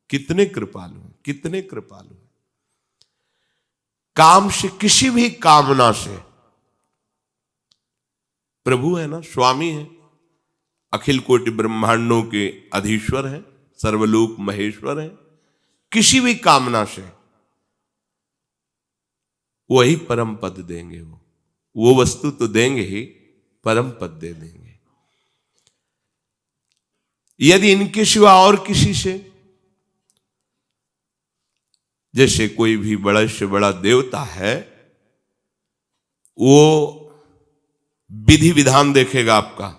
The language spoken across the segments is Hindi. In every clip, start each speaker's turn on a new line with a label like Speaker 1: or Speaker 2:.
Speaker 1: कितने कृपालु हैं, कितने कृपालु हैं। काम से, किसी भी कामना से प्रभु है ना, स्वामी है, अखिल कोटि ब्रह्मांडों के अधीश्वर है, सर्वलोक महेश्वर है। किसी भी कामना से वही परम पद देंगे। वो वस्तु तो देंगे ही, परम पद दे देंगे। यदि इनके सिवा और किसी से, जैसे कोई भी बड़ा से बड़ा देवता है, वो विधि विधान देखेगा आपका।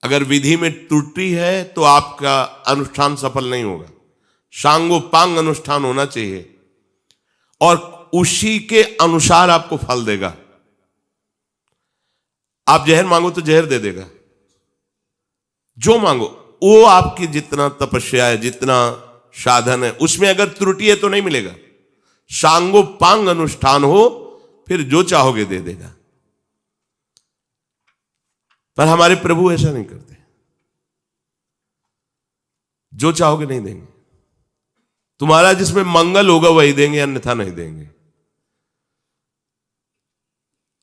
Speaker 1: अगर विधि में त्रुटि है तो आपका अनुष्ठान सफल नहीं होगा। सांगोपांग अनुष्ठान होना चाहिए और उसी के अनुसार आपको फल देगा। आप जहर मांगो तो जहर दे देगा, जो मांगो वो आपकी जितना तपस्या है, जितना साधन है, उसमें अगर त्रुटि है तो नहीं मिलेगा। सांगोपांग अनुष्ठान हो, फिर जो चाहोगे दे देगा। पर हमारे प्रभु ऐसा नहीं करते, जो चाहोगे नहीं देंगे। तुम्हारा जिसमें मंगल होगा वही देंगे, अन्यथा नहीं देंगे।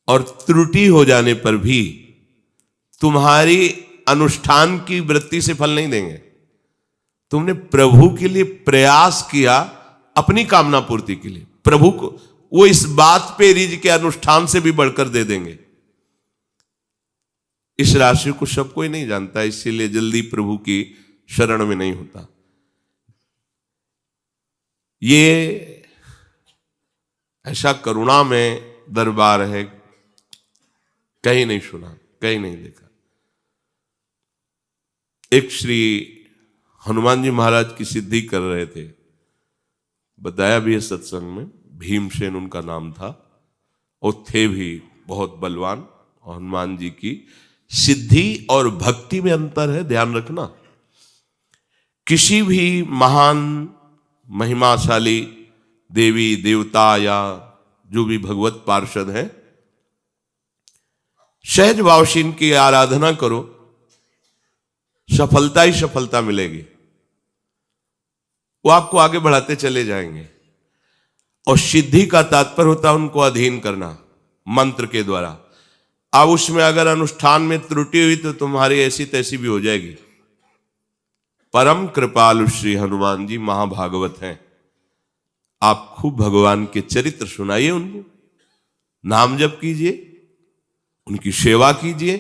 Speaker 1: और त्रुटि हो जाने पर भी तुम्हारी अनुष्ठान की वृत्ति से फल नहीं देंगे। तुमने प्रभु के लिए प्रयास किया, अपनी कामना पूर्ति के लिए, प्रभु को वो इस बात पे रिज के अनुष्ठान से भी बढ़कर दे देंगे। इस राशि को सब कोई नहीं जानता, इसीलिए जल्दी प्रभु की शरण में नहीं होता। ये ऐसा करुणा में दरबार है, कहीं नहीं सुना, कहीं नहीं देखा। एक श्री हनुमान जी महाराज की सिद्धि कर रहे थे, बताया भी है सत्संग में, भीमसेन उनका नाम था, और थे भी बहुत बलवान। और हनुमान जी की सिद्धि और भक्ति में अंतर है, ध्यान रखना। किसी भी महान महिमाशाली देवी देवता या जो भी भगवत पार्षद हैं, सहज भाव से इनकी आराधना करो, सफलता ही सफलता मिलेगी। वो आपको आगे बढ़ाते चले जाएंगे। और सिद्धि का तात्पर्य होता है उनको अधीन करना मंत्र के द्वारा। अब उसमें अगर अनुष्ठान में त्रुटि हुई तो तुम्हारी ऐसी तैसी भी हो जाएगी। परम कृपालु श्री हनुमान जी महाभागवत हैं। आप खूब भगवान के चरित्र सुनाइए, उनको नाम जप कीजिए, उनकी सेवा कीजिए।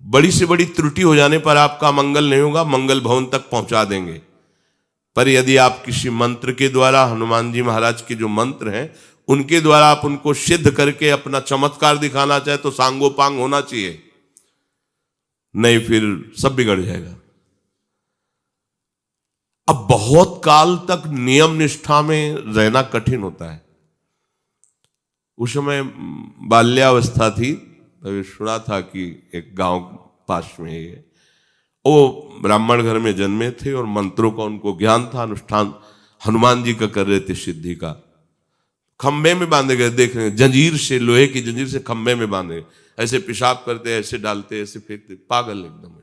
Speaker 1: बड़ी से बड़ी त्रुटि हो जाने पर आपका मंगल नहीं होगा, मंगल भवन तक पहुंचा देंगे। पर यदि आप किसी मंत्र के द्वारा, हनुमान जी महाराज के जो मंत्र हैं उनके द्वारा आप उनको सिद्ध करके अपना चमत्कार दिखाना चाहे तो सांगोपांग होना चाहिए, नहीं फिर सब बिगड़ जाएगा। अब बहुत काल तक नियम निष्ठा में रहना कठिन होता है। उस समय बाल्यावस्था थी, तभी सुना था कि एक गांव पास में है, वो ब्राह्मण घर में जन्मे थे और मंत्रों का उनको ज्ञान था। अनुष्ठान हनुमान जी का कर रहे थे सिद्धि का। खंबे में बांधे गए, देख रहे हैं, जंजीर से, लोहे की जंजीर से खंबे में बांधे, ऐसे पेशाब करते, ऐसे डालते, ऐसे फेंकते, पागल एकदम।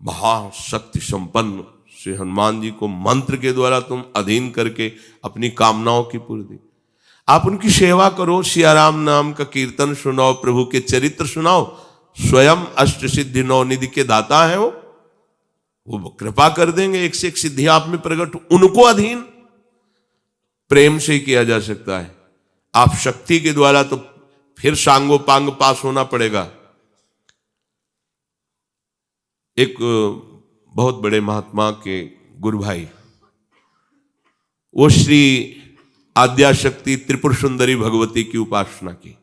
Speaker 1: महाशक्ति संपन्न श्री हनुमान जी को मंत्र के द्वारा तुम अधीन करके अपनी कामनाओं की पूर्ति। आप उनकी सेवा करो, सियाराम नाम का कीर्तन सुनाओ, प्रभु के चरित्र सुनाओ। स्वयं अष्ट सिद्धि नौ निधि के दाता है वो कृपा कर देंगे। एक से एक सिद्धि आप में प्रकट, उनको अधीन प्रेम से ही किया जा सकता है। आप शक्ति के द्वारा तो फिर सांगोपांग पास होना पड़ेगा। एक बहुत बड़े महात्मा के गुरु भाई, वो श्री आद्याशक्ति त्रिपुर सुंदरी भगवती की उपासना की,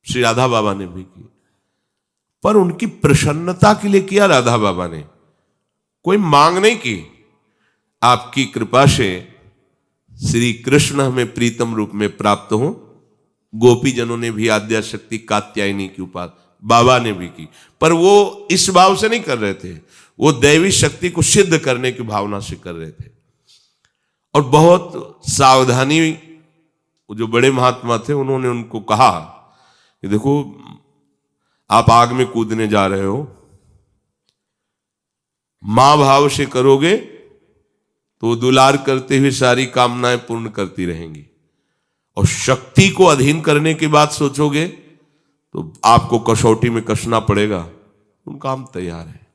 Speaker 1: श्री राधा बाबा ने भी की, पर उनकी प्रसन्नता के लिए किया राधा बाबा ने, कोई मांग नहीं की। आपकी कृपा से श्री कृष्ण हमें प्रीतम रूप में प्राप्त हो। गोपी जनों ने भी आद्याशक्ति कात्यायनी की उपासना बाबा ने भी की, पर वो इस भाव से नहीं कर रहे थे, वो दैवी शक्ति को सिद्ध करने की भावना से कर रहे थे। और बहुत सावधानी, जो बड़े महात्मा थे उन्होंने उनको कहा कि देखो आप आग में कूदने जा रहे हो, मां भाव से करोगे तो वो दुलार करते हुए सारी कामनाएं पूर्ण करती रहेंगी। और शक्ति को अधीन करने की बात सोचोगे तो आपको कसौटी में कसना पड़ेगा। उनका हम तैयार है।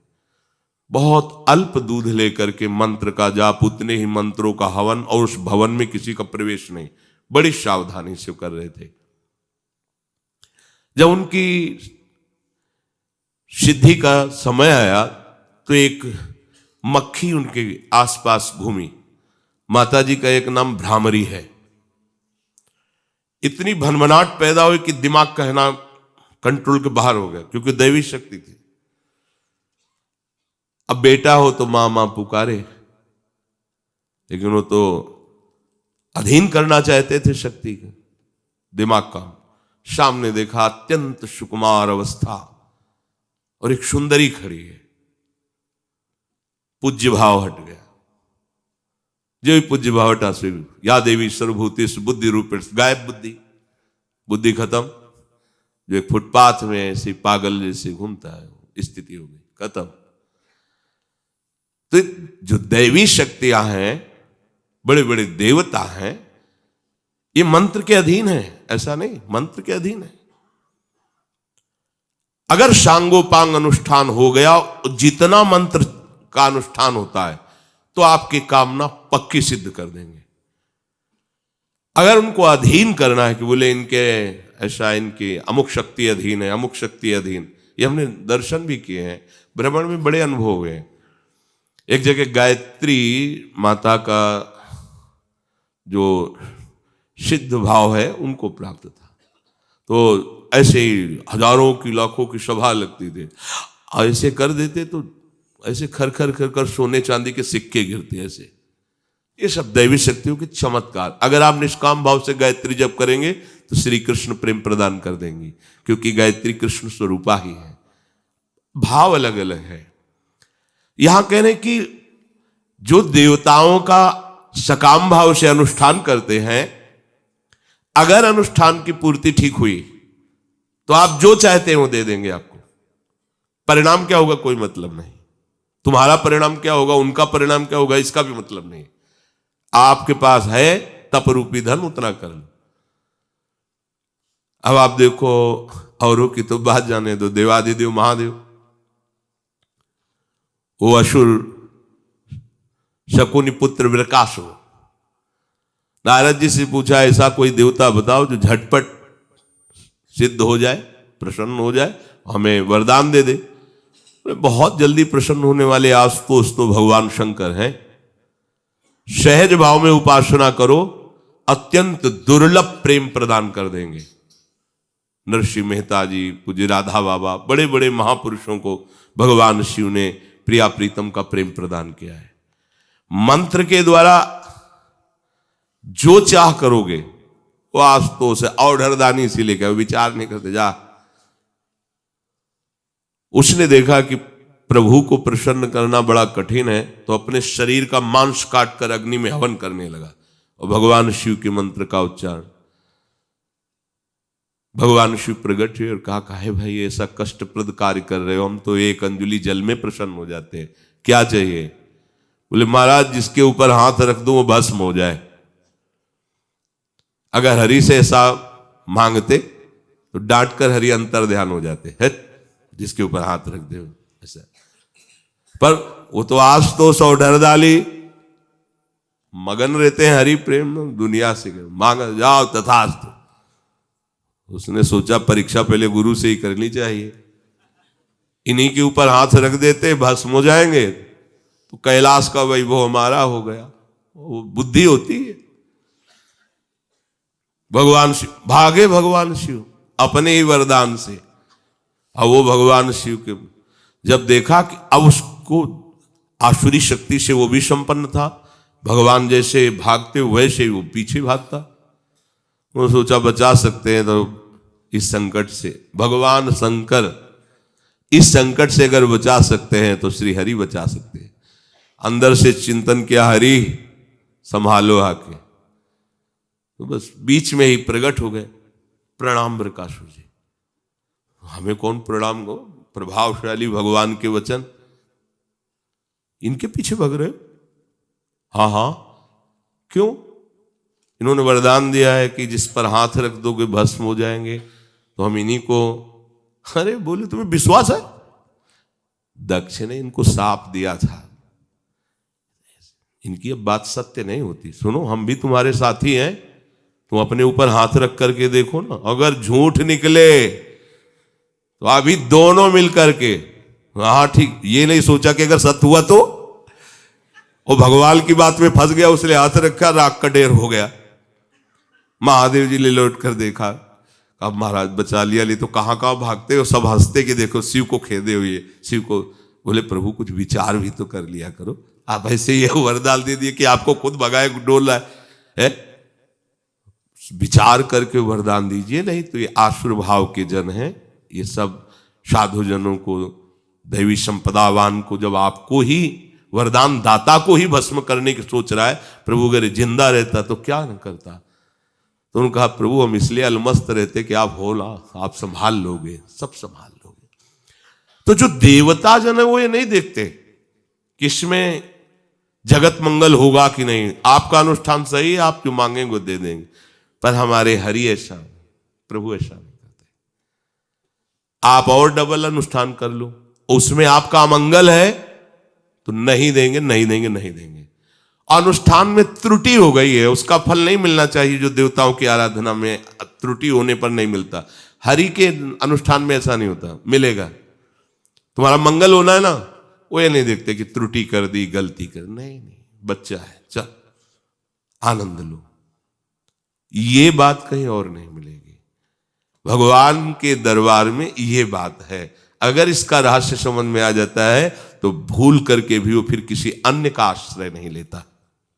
Speaker 1: बहुत अल्प दूध लेकर के मंत्र का जाप, उतने ही मंत्रों का हवन, और उस भवन में किसी का प्रवेश नहीं। बड़ी सावधानी से कर रहे थे। जब उनकी सिद्धि का समय आया तो एक मक्खी उनके आसपास घूमी। माता जी का एक नाम भ्रामरी है। इतनी भनभनाट पैदा हुई कि दिमाग कहना कंट्रोल के बाहर हो गया, क्योंकि दैवी शक्ति थी। अब बेटा हो तो मां मां पुकारे, लेकिन वो तो अधीन करना चाहते थे शक्ति का, दिमाग का। सामने देखा अत्यंत सुकुमार अवस्था और एक सुंदरी खड़ी है। पूज्य भाव हट गया। जो भी पूज्य भाव हटा से या देवी सर्वभूतेषु बुद्धि रूपेण, गायब बुद्धि, बुद्धि खत्म। जो एक फुटपाथ में ऐसे पागल जैसे घूमता है, स्थिति हो गई, खत्म। तो जो दैवी शक्तियां हैं, बड़े बड़े देवता हैं, ये मंत्र के अधीन है। ऐसा नहीं, मंत्र के अधीन है। अगर सांगोपांग अनुष्ठान हो गया, जितना मंत्र का अनुष्ठान होता है, तो आपकी कामना पक्की सिद्ध कर देंगे। अगर उनको अधीन करना है कि बोले इनके ऐसा, इनकी अमुक शक्ति अधीन है, अमुक शक्ति अधीन, ये हमने दर्शन भी किए हैं, भ्रमण में बड़े अनुभव हुए हैं। एक जगह गायत्री माता का जो सिद्ध भाव है उनको प्राप्त था। तो ऐसे ही हजारों की लाखों की सभा लगती थी। ऐसे कर देते तो ऐसे खर खर खर कर सोने चांदी के सिक्के गिरते ऐसे। ये सब दैवी शक्तियों के चमत्कार। अगर आप निष्काम भाव से गायत्री जप करेंगे तो श्री कृष्ण प्रेम प्रदान कर देंगी, क्योंकि गायत्री कृष्ण स्वरूपा ही है। भाव अलग अलग है। यहां कह रहे कि जो देवताओं का सकाम भाव से अनुष्ठान करते हैं, अगर अनुष्ठान की पूर्ति ठीक हुई तो आप जो चाहते हैं वो दे देंगे आपको। परिणाम क्या होगा कोई मतलब नहीं। तुम्हारा परिणाम क्या होगा, उनका परिणाम क्या होगा, इसका भी मतलब नहीं। आपके पास है तप रूपी धन, उतना कर लो। अब आप देखो, औरों की तो बात जाने दो, देवादिदेव महादेव, वो असुर शकुनि पुत्र विरकासु, नारद जी से पूछा ऐसा कोई देवता बताओ जो झटपट सिद्ध हो जाए, प्रसन्न हो जाए, हमें वरदान दे दे। बहुत जल्दी प्रसन्न होने वाले आशुतोष तो भगवान शंकर हैं। सहज भाव में उपासना करो, अत्यंत दुर्लभ प्रेम प्रदान कर देंगे। नरसिंह मेहता जी, पूज्य राधा बाबा, बड़े बड़े महापुरुषों को भगवान शिव ने प्रिया प्रीतम का प्रेम प्रदान किया है। मंत्र के द्वारा जो चाह करोगे वो आशुतोष है। और ढरदानी से लेकर विचार नहीं करते जा। उसने देखा कि प्रभु को प्रसन्न करना बड़ा कठिन है, तो अपने शरीर का मांस काट कर अग्नि में हवन करने लगा और भगवान शिव के मंत्र का उच्चारण। भगवान शिव प्रकट हुए और कहा, काहे भाई ऐसा कष्टप्रद कार्य कर रहे हो, हम तो एक अंजुलि जल में प्रसन्न हो जाते हैं, क्या चाहिए? बोले महाराज जिसके ऊपर हाथ रख दो वो भस्म हो जाए। अगर हरि से ऐसा मांगते तो डांट कर हरि अंतर ध्यान हो जाते हैं, जिसके ऊपर हाथ रख दे ऐसा। पर वो तो आशुतोष और डरदाली मगन रहते हैं हरि प्रेम में, दुनिया से मांग जाओ तथास्तु। उसने सोचा परीक्षा पहले गुरु से ही करनी चाहिए। इन्हीं के ऊपर हाथ रख देते भस्म हो जाएंगे तो कैलाश का वैभव हमारा हो गया। वो बुद्धि होती है। भगवान शिव भागे, भगवान शिव अपने ही वरदान से। अब वो भगवान शिव के जब देखा कि अब उसको आसुरी शक्ति से वो भी संपन्न था, भगवान जैसे भागते वैसे ही वो पीछे भागता। वो सोचा बचा सकते हैं तो इस संकट से, भगवान शंकर इस संकट से अगर बचा सकते हैं तो श्री हरि बचा सकते हैं। अंदर से चिंतन किया, हरि संभालो आके। तो बस बीच में ही प्रकट हो गए। प्रणाम प्रकाशु जी। हमें कौन प्रणाम को, प्रभावशाली भगवान के वचन, इनके पीछे भग रहे हो? हाँ हाँ, क्यों? इन्होंने वरदान दिया है कि जिस पर हाथ रख दोगे भस्म हो जाएंगे, तो हम इन्हीं को। अरे बोले तुम्हें विश्वास है? दक्ष ने इनको साप दिया था। इनकी अब बात सत्य नहीं होती। सुनो, हम भी तुम्हारे साथी हैं, तुम अपने ऊपर हाथ रख करके देखो ना, अगर झूठ निकले तो अभी दोनों मिल करके, हाँ ठीक, ये नहीं सोचा कि अगर सत्य हुआ तो वो भगवान की बात में फंस गया, उसने हाथ रखा, राख का ढेर हो गया। महादेव जी ने लौट कर देखा, अब महाराज बचा लिया। ले तो कहां कहां भागते हो, सब हंसते कि देखो शिव को खेदे हुए। शिव को बोले प्रभु कुछ विचार भी तो कर लिया करो, आप ऐसे ही वरदान दे दिए कि आपको खुद भगाए डोल रहा है? विचार करके वरदान दीजिए, नहीं तो ये आसुर भाव के जन हैं, ये सब साधु जनों को, दैवी संपदावान को, जब आपको ही वरदान दाता को ही भस्म करने की सोच रहा है, प्रभु अगर जिंदा रहता तो क्या न करता। तो उन्होंने कहा प्रभु हम इसलिए अलमस्त रहते कि आप हो ना, आप संभाल लोगे, सब संभाल लोगे। तो जो देवता जन है वो ये नहीं देखते कि इसमें जगत मंगल होगा कि नहीं, आपका अनुष्ठान सही है, आप जो मांगेंगे वो दे देंगे। पर हमारे हरि ऐसा, प्रभु ऐसा नहीं करते। आप और डबल अनुष्ठान कर लो, उसमें आपका अमंगल है तो नहीं देंगे, नहीं देंगे, नहीं देंगे। अनुष्ठान में त्रुटि हो गई है, उसका फल नहीं मिलना चाहिए जो देवताओं की आराधना में त्रुटि होने पर नहीं मिलता। हरि के अनुष्ठान में ऐसा नहीं होता, मिलेगा। तुम्हारा मंगल होना है ना, वो ये नहीं देखते कि त्रुटि कर दी, गलती कर, नहीं नहीं, बच्चा है, चल आनंद लो। ये बात कहीं और नहीं मिलेगी। भगवान के दरबार में ये बात है। अगर इसका रहस्य समझ में आ जाता है तो भूल करके भी वो फिर किसी अन्य का आश्रय नहीं लेता।